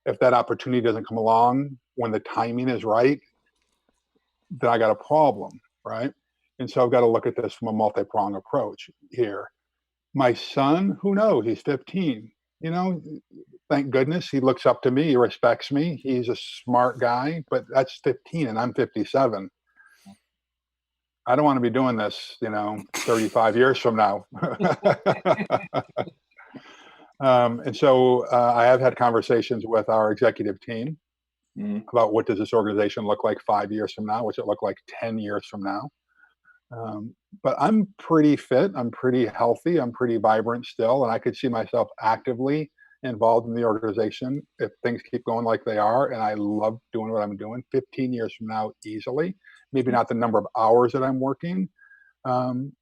if that opportunity doesn't come along when the timing is right, then I got a problem, right? And so I've got to look at this from a multi-pronged approach here. My son, who knows? He's 15. Thank goodness he looks up to me. He respects me. He's a smart guy, but that's 15 and I'm 57. I don't want to be doing this, 35 years from now. And so I have had conversations with our executive team about what does this organization look like 5 years from now? What's it look like 10 years from now? But I'm pretty fit. I'm pretty healthy. I'm pretty vibrant still. And I could see myself actively involved in the organization if things keep going like they are. And I love doing what I'm doing 15 years from now, easily. Maybe not the number of hours that I'm working then.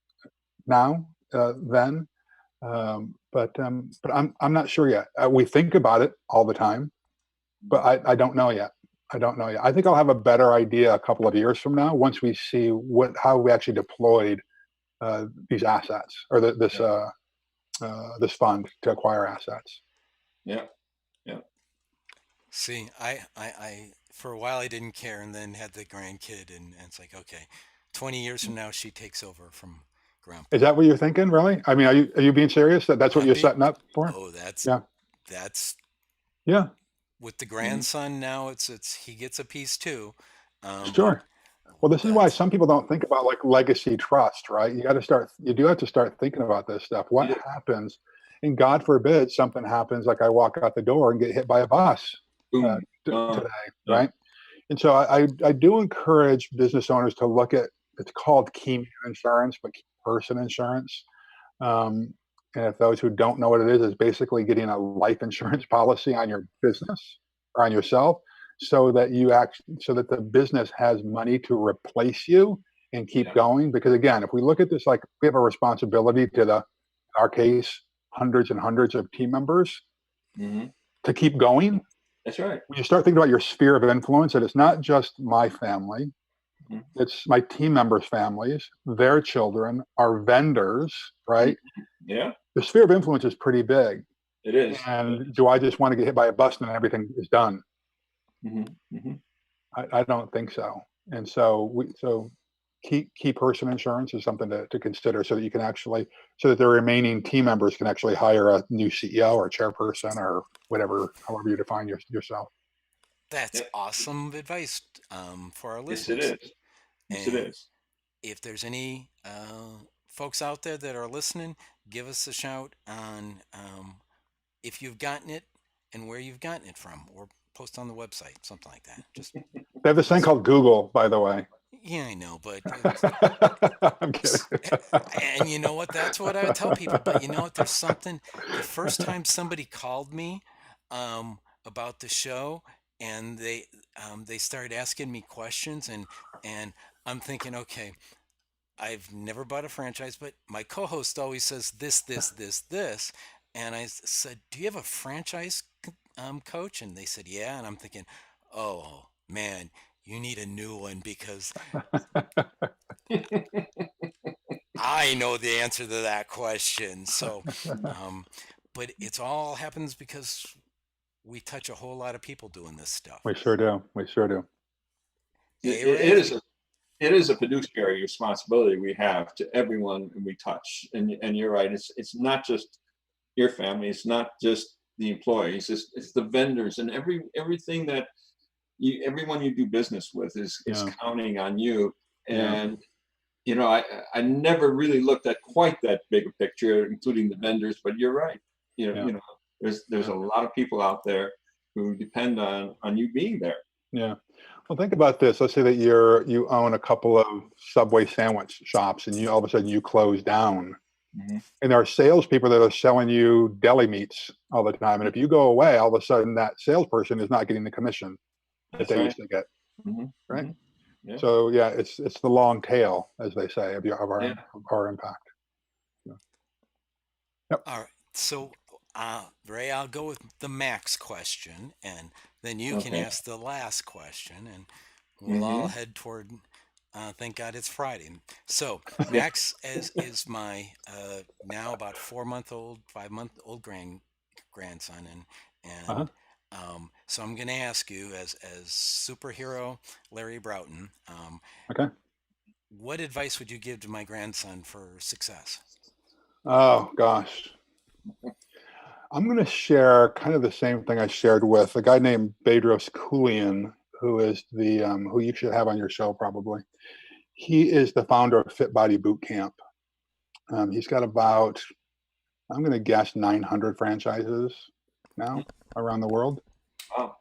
But I'm not sure yet. We think about it all the time. but I don't know yet. I don't know yet. I think I'll have a better idea a couple of years from now once we see how we actually deployed these assets or this fund to acquire assets.
Yeah. Yeah.
See, I for a while I didn't care, and then had the grandkid, and it's like, okay, 20 years from now she takes over from grandpa.
Is that what you're thinking, really? I mean, are you being serious? That's what you're setting up for?
Oh, that's
yeah.
With the grandson now, it's he gets a piece too.
Sure. Well, this is why some people don't think about like legacy trust, right? You do have to start thinking about this stuff. What happens, and God forbid something happens, like I walk out the door and get hit by a bus today, right? And so I do encourage business owners to look at, it's called key man insurance, but key person insurance. And if those who don't know what it is basically getting a life insurance policy on your business or on yourself, so that the business has money to replace you and keep going. Because again, if we look at this, like we have a responsibility to in our case, hundreds and hundreds of team members to keep going.
That's right.
When you start thinking about your sphere of influence, and it's not just my family, it's my team members' families, their children, our vendors, right?
Yeah.
The sphere of influence is pretty big.
It is.
And do I just want to get hit by a bus and everything is done? I don't think so. And so key person insurance is something to consider, so that you can so that the remaining team members can actually hire a new CEO or chairperson or whatever, however you define yourself.
That's awesome advice for our listeners.
Yes, it is. Yes, it is.
If there's any folks out there that are listening, give us a shout on if you've gotten it and where you've gotten it from, or post on the website, something like that. Just
they have this thing called Google, by the way.
Yeah, I know, but
I'm kidding.
And you know what? That's what I would tell people. But you know what? There's something. The first time somebody called me about the show, and they started asking me questions, and I'm thinking, okay, I've never bought a franchise, but my co-host always says this, and I said, do you have a franchise coach? And they said, yeah. And I'm thinking, oh man, you need a new one, because I know the answer to that question. So, but it's all happens because we touch a whole lot of people doing this stuff.
We sure do.
It is a fiduciary responsibility we have to everyone we touch. And you're right. It's not just your family. It's not just the employees. It's the vendors and everything that everyone you do business with is counting on you. And I never really looked at quite that big a picture, including the vendors. But you're right. There's a lot of people out there who depend on you being there.
Yeah. Well, think about this. Let's say that you own a couple of Subway sandwich shops, and all of a sudden you close down. And there are salespeople that are selling you deli meats all the time. And if you go away, all of a sudden that salesperson is not getting the commission that they used to get. Right. Yeah. So it's the long tail, as they say, of our impact. Yeah. Yep.
All right. So Ray, I'll go with the Max question, and then you can ask the last question, and we'll all head toward. Thank God it's Friday. So Max is my now about 5-month-old grandson, and so I'm going to ask you, as superhero Larry Broughton, what advice would you give to my grandson for success?
Oh gosh. I'm going to share kind of the same thing I shared with a guy named Bedros Keuilian, who is who you should have on your show probably. He is the founder of Fit Body Boot Camp. He's got about, I'm going to guess, 900 franchises now around the world.
Wow.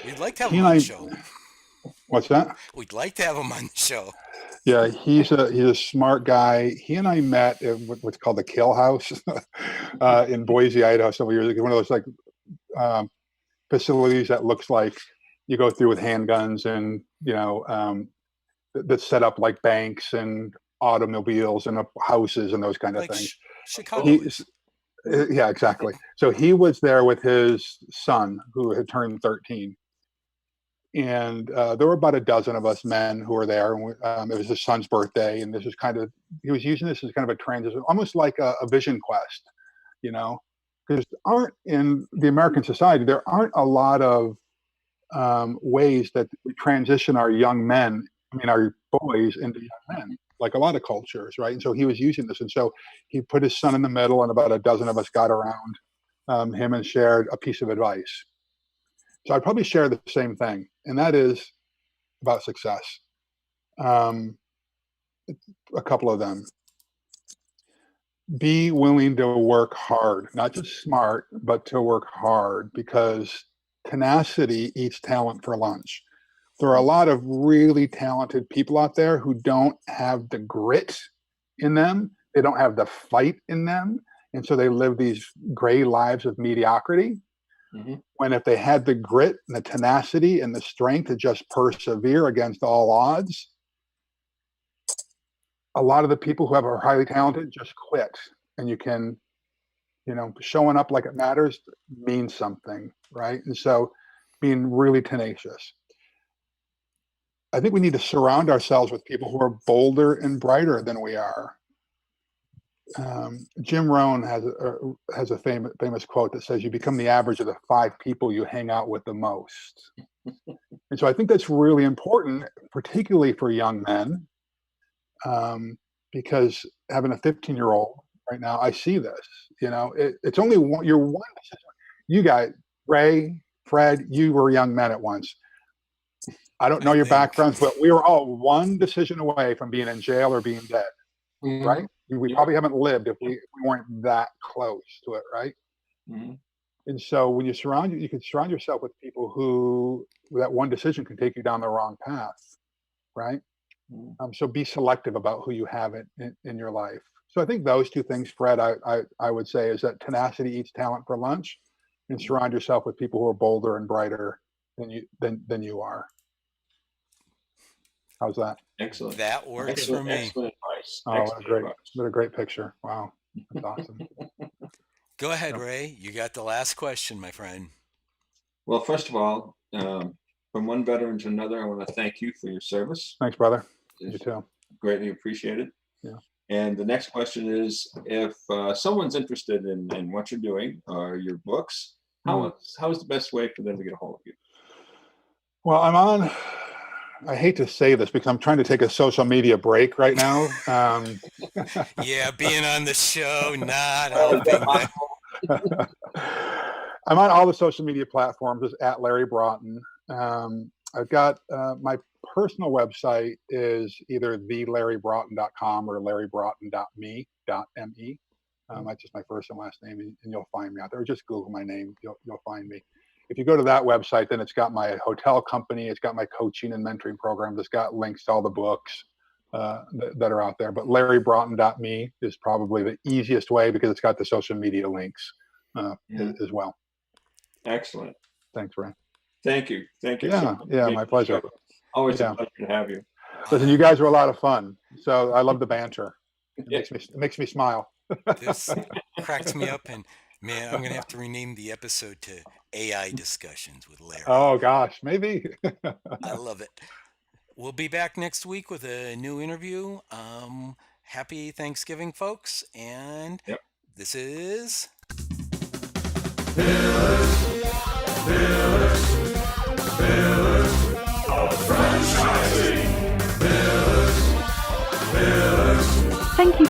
We'd like to have him on the show.
What's that?
We'd like to have him on the show.
Yeah, he's a smart guy. He and I met at what's called the Kill House in Boise, Idaho, several years ago. One of those facilities that looks like you go through with handguns and that's set up like banks and automobiles and houses and those kind of things.
Chicago.
Yeah, exactly. So he was there with his son, who had turned 13, And there were about a dozen of us men who were there. And it was his son's birthday, and this was he was using this as kind of a transition, almost like a vision quest, because in the American society, there aren't a lot of ways that we transition our our boys into young men, like a lot of cultures, right? And so he was using this, and so he put his son in the middle, and about a dozen of us got around him and shared a piece of advice. So I'd probably share the same thing, and that is about success. A couple of them. Be willing to work hard, not just smart, but to work hard, because tenacity eats talent for lunch. There are a lot of really talented people out there who don't have the grit in them. They don't have the fight in them. And so they live these gray lives of mediocrity. Mm-hmm. When if they had the grit and the tenacity and the strength to just persevere against all odds, a lot of the people who are highly talented just quit. And you can, showing up like it matters means something, right? And so being really tenacious. I think we need to surround ourselves with people who are bolder and brighter than we are. Jim Rohn has a famous quote that says, "You become the average of the 5 people you hang out with the most." And so I think that's really important, particularly for young men, because having a 15-year-old right now, I see this. It's only one decision. You guys, Ray, Fred, you were young men at once. I don't know your backgrounds, but we were all one decision away from being in jail or being dead, mm-hmm. right? We probably haven't lived if we weren't that close to it, right? Mm-hmm. And so when you can surround yourself with people who that one decision can take you down the wrong path, right? Mm-hmm. So be selective about who you have in your life. So I think those 2 things, Fred, I would say, is that tenacity eats talent for lunch, and surround yourself with people who are bolder and brighter than you are. How's that?
Excellent.
That works for me.
Excellent advice.
Oh, what a great picture. Wow. That's awesome.
Go ahead, Ray. You got the last question, my friend.
Well, first of all, from one veteran to another, I want to thank you for your service.
Thanks, brother. You too.
Greatly appreciated.
Yeah.
And the next question is, if someone's interested in what you're doing or your books, how is the best way for them to get a hold of you?
Well, I hate to say this because I'm trying to take a social media break right now.
Yeah, being on the show, not helping.
I'm on all the social media platforms as at Larry Broughton. I've got my personal website is either thelarrybroughton.com or larrybroughton.me. That's just my first and last name, and you'll find me out there. Or just Google my name, you'll find me. If you go to that website, then it's got my hotel company, it's got my coaching and mentoring programs, it's got links to all the books that are out there. But larrybroughton.me is probably the easiest way because it's got the social media links as well.
Excellent.
Thanks, Ray.
Thank you.
Yeah, my pleasure.
Always a pleasure to have you.
Listen, you guys were a lot of fun. So I love the banter. It makes me smile.
This cracked me up, and man, I'm going to have to rename the episode to AI Discussions with Larry.
Oh, gosh, maybe.
I love it. We'll be back next week with a new interview. Happy Thanksgiving, folks. And This is...
Thank you